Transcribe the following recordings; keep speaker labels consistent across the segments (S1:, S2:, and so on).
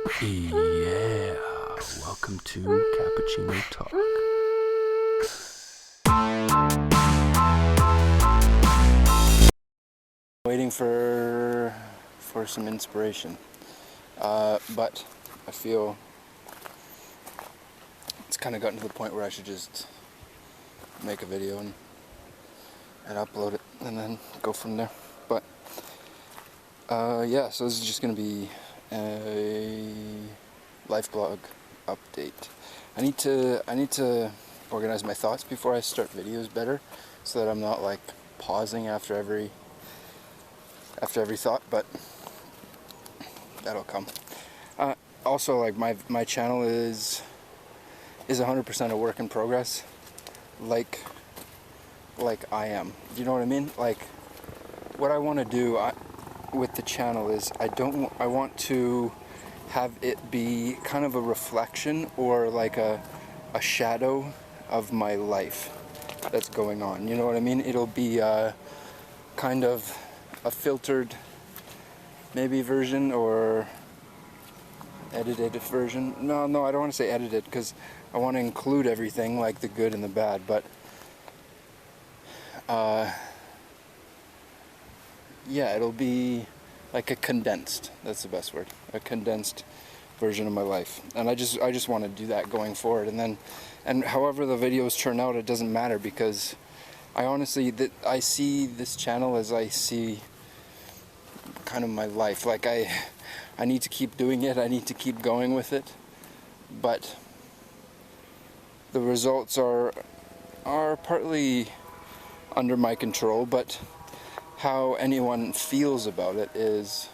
S1: Yeah, welcome to Kappaccino Talk. Waiting for some inspiration, but I feel it's kind of gotten to the point where I should just make a video and upload it and then go from there. But yeah, so this is just going to be a life blog update. I need to organize my thoughts before I start videos better, so that I'm not like pausing after every thought, but that'll come. Also, like my channel is 100% a work in progress, like I am. Do you know what I mean? Like, what I want to do with the channel is I want to have it be kind of a reflection or like a shadow of my life that's going on. You know what I mean? It'll be kind of a filtered maybe version or edited version. No, I don't want to say edited, because I want to include everything, like the good and the bad, but yeah, it'll be like a condensed, that's the best word, a condensed version of my life. And I just want to do that going forward, and however the videos turn out, it doesn't matter, because I honestly, I see this channel as I see kind of my life. Like I need to keep doing it, I need to keep going with it, but the results are partly under my control, but how anyone feels about it is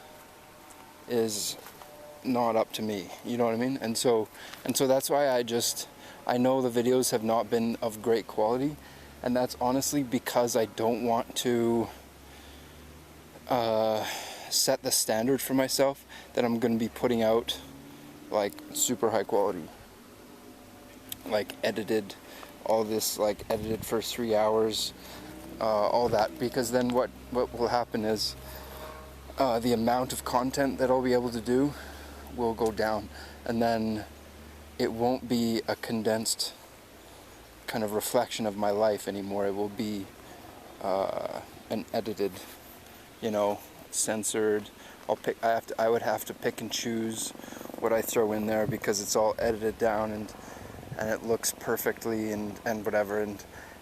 S1: not up to me. You know what I mean? And so that's why I know the videos have not been of great quality, and that's honestly because I don't want to set the standard for myself that I'm going to be putting out like super high quality, like edited, all this, like edited for 3 hours, all that, because then what will happen is the amount of content that I'll be able to do will go down, and then it won't be a condensed kind of reflection of my life anymore. It will be an edited, censored. I would have to pick and choose what I throw in there, because it's all edited down and it looks perfectly and whatever,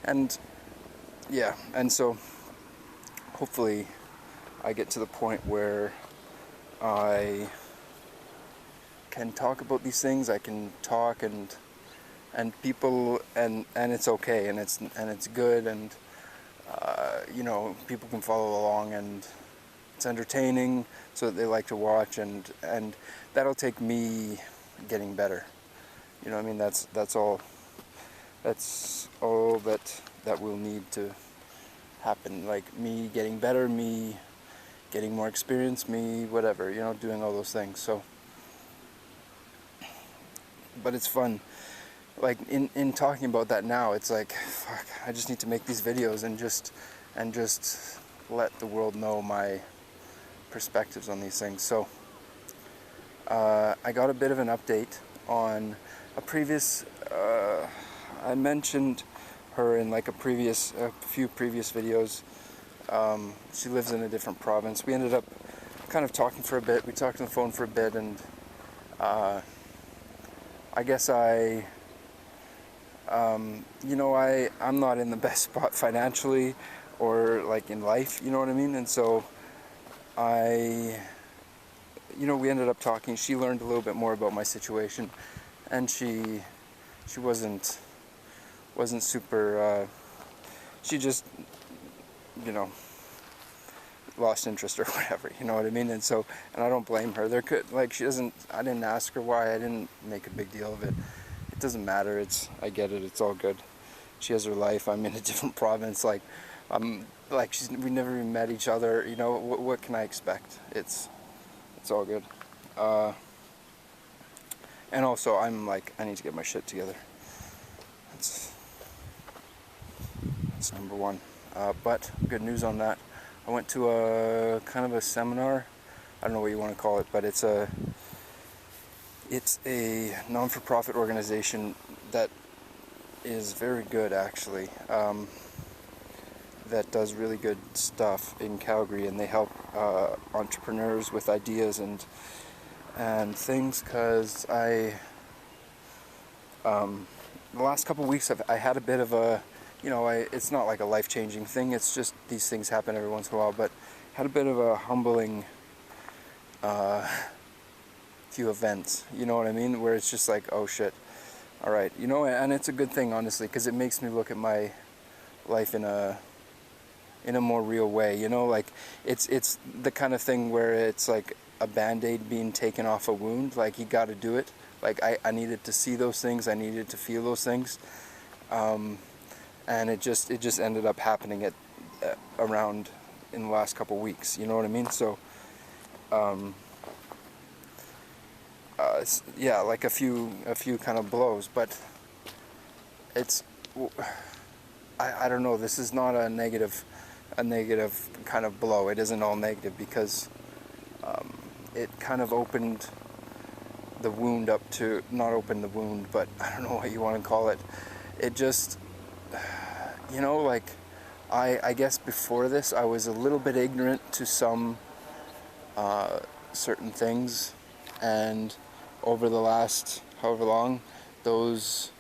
S1: and yeah, and so hopefully I get to the point where I can talk about these things. I can talk and people, and it's okay, and it's good, and people can follow along, and it's entertaining, so that they like to watch, and that'll take me getting better. You know what I mean? That's all that will need to happen. Like me getting better, me getting more experience, me whatever, doing all those things. So, but it's fun. Like in talking about that now, it's like, fuck, I just need to make these videos and just let the world know my perspectives on these things. So I got a bit of an update on a previous, I mentioned her in like a few previous videos. She lives in a different province. We ended up kind of talking for a bit. We talked on the phone for a bit, and I guess I'm not in the best spot financially or like in life, you know what I mean? And so we ended up talking. She learned a little bit more about my situation, and she wasn't super, she just, lost interest or whatever, you know what I mean? And I don't blame her. I didn't ask her why, I didn't make a big deal of it. It doesn't matter, I get it, it's all good. She has her life, I'm in a different province, we never even met each other, what can I expect? It's all good. And also, I'm I need to get my shit together. That's number one. But good news on that. I went to a kind of a seminar. I don't know what you want to call it, but it's It's a non-for-profit organization that is very good, actually. That does really good stuff in Calgary, and they help entrepreneurs with ideas and things. Because the last couple of weeks I had a bit of a, it's not like a life-changing thing. It's just these things happen every once in a while. But had a bit of a humbling few events. You know what I mean? Where it's just like, oh shit. All right, and it's a good thing, honestly, because it makes me look at my life in a more real way. Like it's the kind of thing where it's like a band-aid being taken off a wound. Like, you got to do it. Like, I needed to see those things, I needed to feel those things, and it just ended up happening at around in the last couple weeks. You know what I mean? So yeah, like a few kind of blows, but it's I don't know. This is not a negative kind of blow. It isn't all negative, because it kind of opened the wound up to, not open the wound, but I don't know what you want to call it. It just, like, I guess before this I was a little bit ignorant to some certain things, and over the last however long, those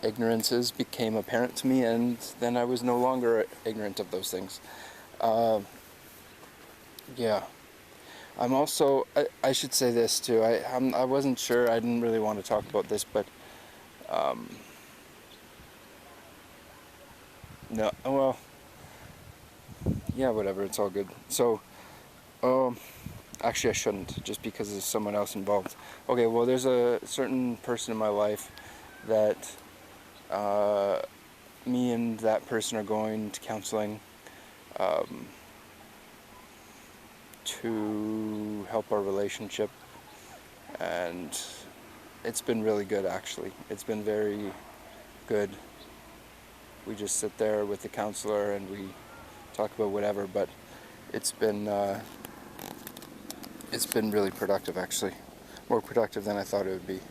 S1: ignorances became apparent to me, and then I was no longer ignorant of those things. Yeah. I'm also, I should say this too, I wasn't sure, I didn't really want to talk about this, but no, well, yeah, whatever, it's all good. So, actually I shouldn't, just because there's someone else involved. Okay, well, there's a certain person in my life that me and that person are going to counseling to help our relationship, and it's been really good, actually. It's been very good. We just sit there with the counselor and we talk about whatever, but it's been really productive, actually. More productive than I thought it would be.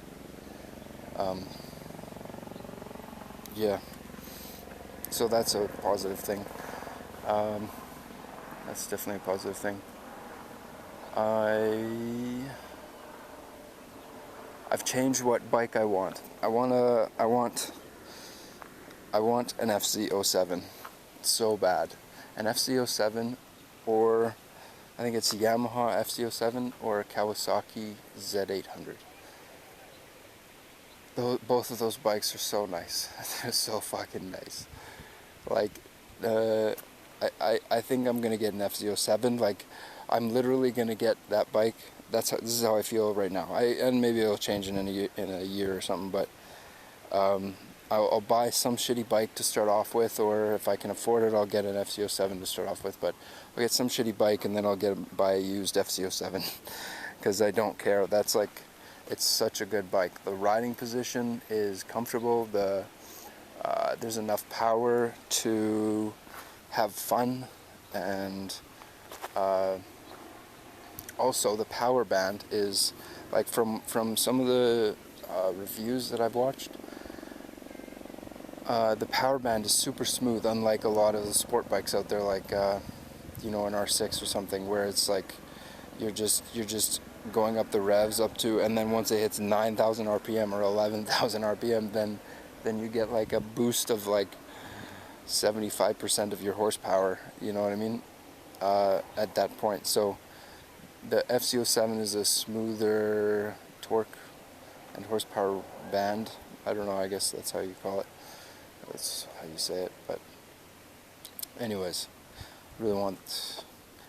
S1: Yeah, so that's a positive thing. That's definitely a positive thing. I've changed what bike I want. I want an FZ07 so bad. An FZ07, or I think it's a Yamaha FZ07 or a Kawasaki Z800. Both of those bikes are so nice. They're so fucking nice. Like, I think I'm gonna get an FZ07. Like, I'm literally gonna get that bike. This is how I feel right now. And maybe it'll change in a year or something. But I'll buy some shitty bike to start off with, or if I can afford it, I'll get an FZ07 to start off with. But I'll get some shitty bike, and then I'll buy a used FZ07 because I don't care. That's like, it's such a good bike. The riding position is comfortable. There's enough power to have fun, and also the power band is, like, from some of the reviews that I've watched, the power band is super smooth, unlike a lot of the sport bikes out there, like an R6 or something, where it's like you're just going up the revs up to, and then once it hits 9,000 RPM or 11,000 RPM, then you get like a boost of like 75% of your horsepower, you know what I mean, at that point. So the FZ07 is a smoother torque and horsepower band. I don't know, I guess that's how you call it. That's how you say it, but anyways, really want.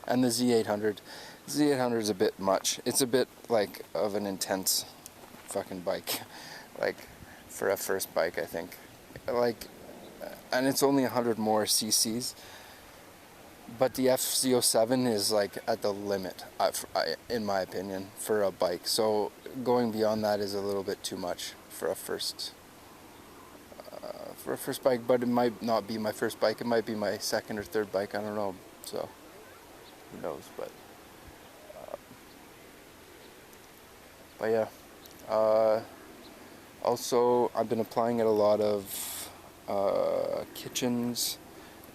S1: And the Z800 is a bit much. It's a bit like of an intense fucking bike, like for a first bike, I think. Like, and it's only 100 more cc's, but the FZ07 is like at the limit, in my opinion, for a bike. So going beyond that is a little bit too much for a first bike. But it might not be my first bike. It might be my second or third bike. I don't know. So who knows? But yeah, Uh, Also, I've been applying at a lot of kitchens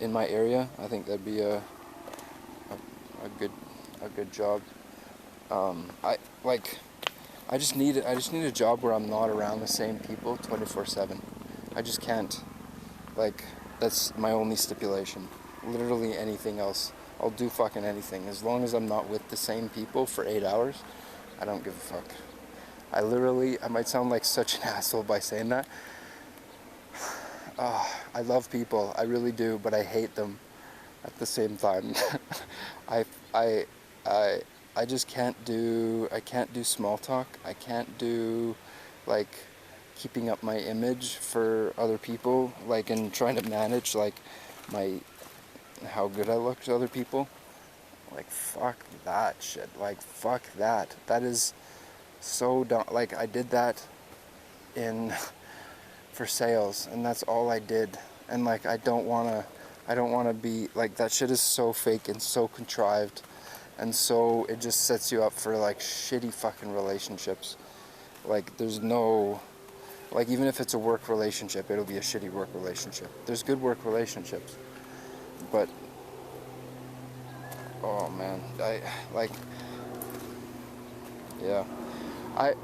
S1: in my area. I think that'd be a good a good job. I like I just need a job where I'm not around the same people 24/7. I just can't. Like, that's my only stipulation. Literally anything else, I'll do fucking anything as long as I'm not with the same people for 8 hours. I don't give a fuck. I might sound like such an asshole by saying that. I love people, I really do, but I hate them at the same time. I, I, I, I just I can't do small talk. I can't do, like, keeping up my image for other people, like, and trying to manage, like, how good I look to other people. Like, fuck that shit. Like, fuck that. That is so dumb. Like, I did that in for sales, and that's all I did. And like, I don't wanna be like, that shit is so fake and so contrived, and so it just sets you up for like shitty fucking relationships. Like, there's no, like, even if it's a work relationship, it'll be a shitty work relationship. There's good work relationships, but oh man, I like, yeah. I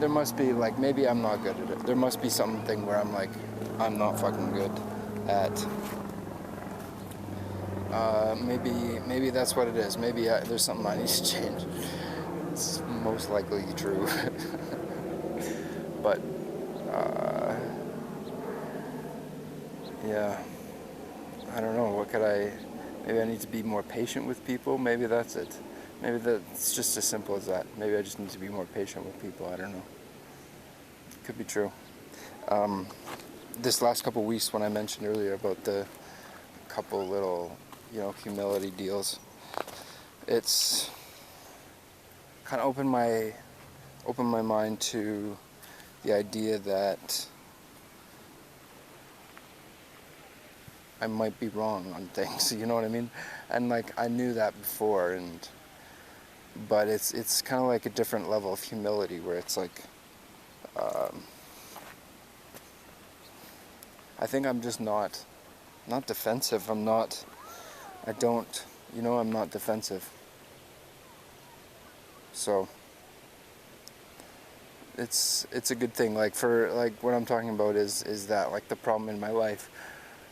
S1: There must be, like, maybe I'm not good at it. There must be something where I'm like, I'm not fucking good at. Maybe that's what it is. Maybe there's something I need to change. It's most likely true. But yeah, I don't know. Maybe I need to be more patient with people. Maybe that's it. Maybe that's just as simple as that. Maybe I just need to be more patient with people. I don't know. Could be true. This last couple weeks, when I mentioned earlier about the couple little, humility deals, it's kind of opened my mind to the idea that I might be wrong on things. You know what I mean? And like, I knew that before, but it's kind of like a different level of humility where it's like, I think I'm just not defensive. I'm not defensive. So it's a good thing. Like, for like, what I'm talking about is that, like, the problem in my life,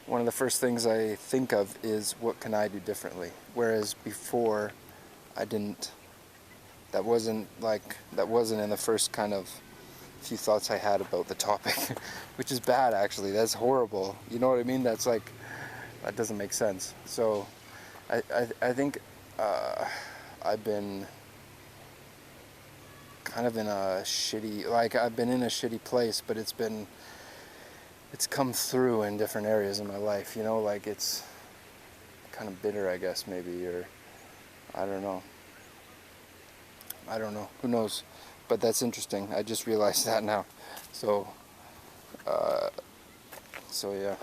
S1: one of the first things I think of is, what can I do differently? Whereas before, I didn't. That wasn't in the first kind of few thoughts I had about the topic, which is bad, actually. That's horrible. You know what I mean? That's like, that doesn't make sense. So I think I've been kind of in a shitty, like, I've been in a shitty place, but it's come through in different areas in my life, like, it's kind of bitter, I guess, maybe, or I don't know. Who knows? But that's interesting. I just realized that now. So yeah.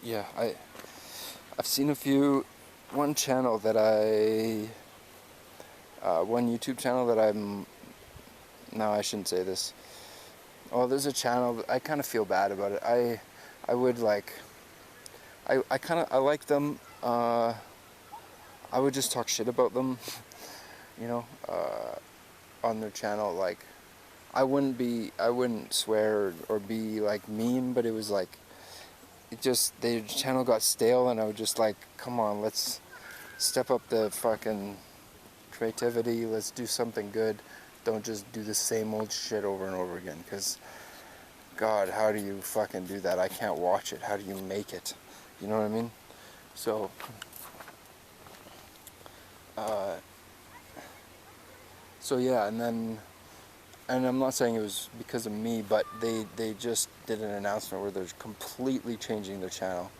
S1: Yeah, I've seen one channel that one YouTube channel that no, I shouldn't say this. Oh, there's a channel that I kind of feel bad about it. I would like, I like them. I would just talk shit about them, on their channel. Like, I wouldn't swear or be like mean, but it was like, their channel got stale, and I would just like, come on, let's step up the fucking creativity, let's do something good, don't just do the same old shit over and over again, because, God, how do you fucking do that? I can't watch it. How do you make it? You know what I mean? So, yeah, and I'm not saying it was because of me, but they just did an announcement where they're completely changing their channel,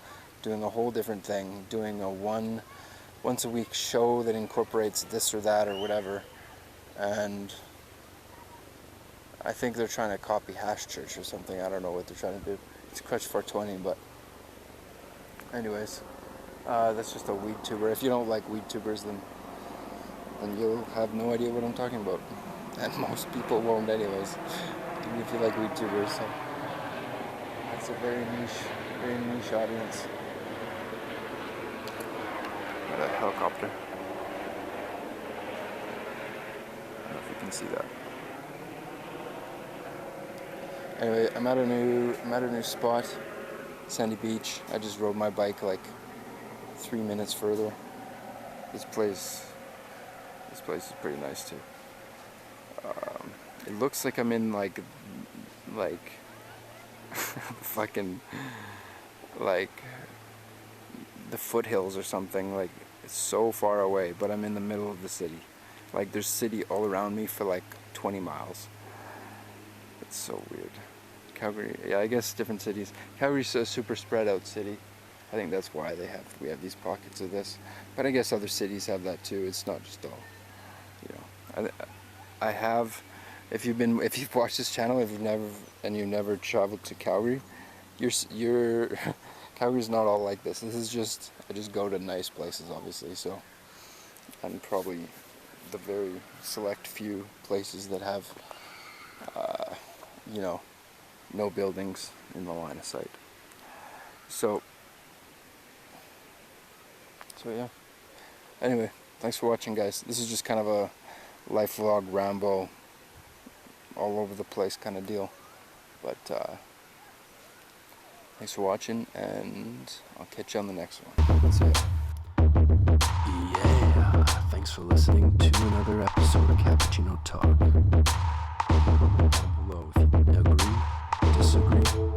S1: doing a whole different thing, doing a once a week show that incorporates this or that or whatever, and I think they're trying to copy Hash Church or something. I don't know what they're trying to do. It's Crutch 420, but anyways, that's just a weed tuber. If you don't like weed tubers, then then you'll have no idea what I'm talking about. And most people won't anyways, even if you like YouTubers, so that's a very niche audience. Got a helicopter. I don't know if you can see that. Anyway, I'm at a new spot, Sandy Beach. I just rode my bike like 3 minutes further. This place is pretty nice too. It looks like I'm in like fucking like the foothills or something. Like it's so far away, but I'm in the middle of the city. Like there's city all around me for like 20 miles. It's so weird. Calgary, yeah, I guess different cities. Calgary's a super spread out city. I think that's why we have these pockets of this. But I guess other cities have that too. It's not just all, you know. I have, if you've watched this channel, if you've never traveled to Calgary, you're Calgary's not all like this. This is just, I just go to nice places, obviously. So, and probably the very select few places that have, you know, no buildings in the line of sight. So yeah. Anyway, thanks for watching, guys. This is just kind of a life vlog, Rambo, all over the place kind of deal. But thanks for watching, and I'll catch you on the next one. That's it.
S2: Yeah, thanks for listening to another episode of Kappaccino Talk. Down below if you agree, disagree.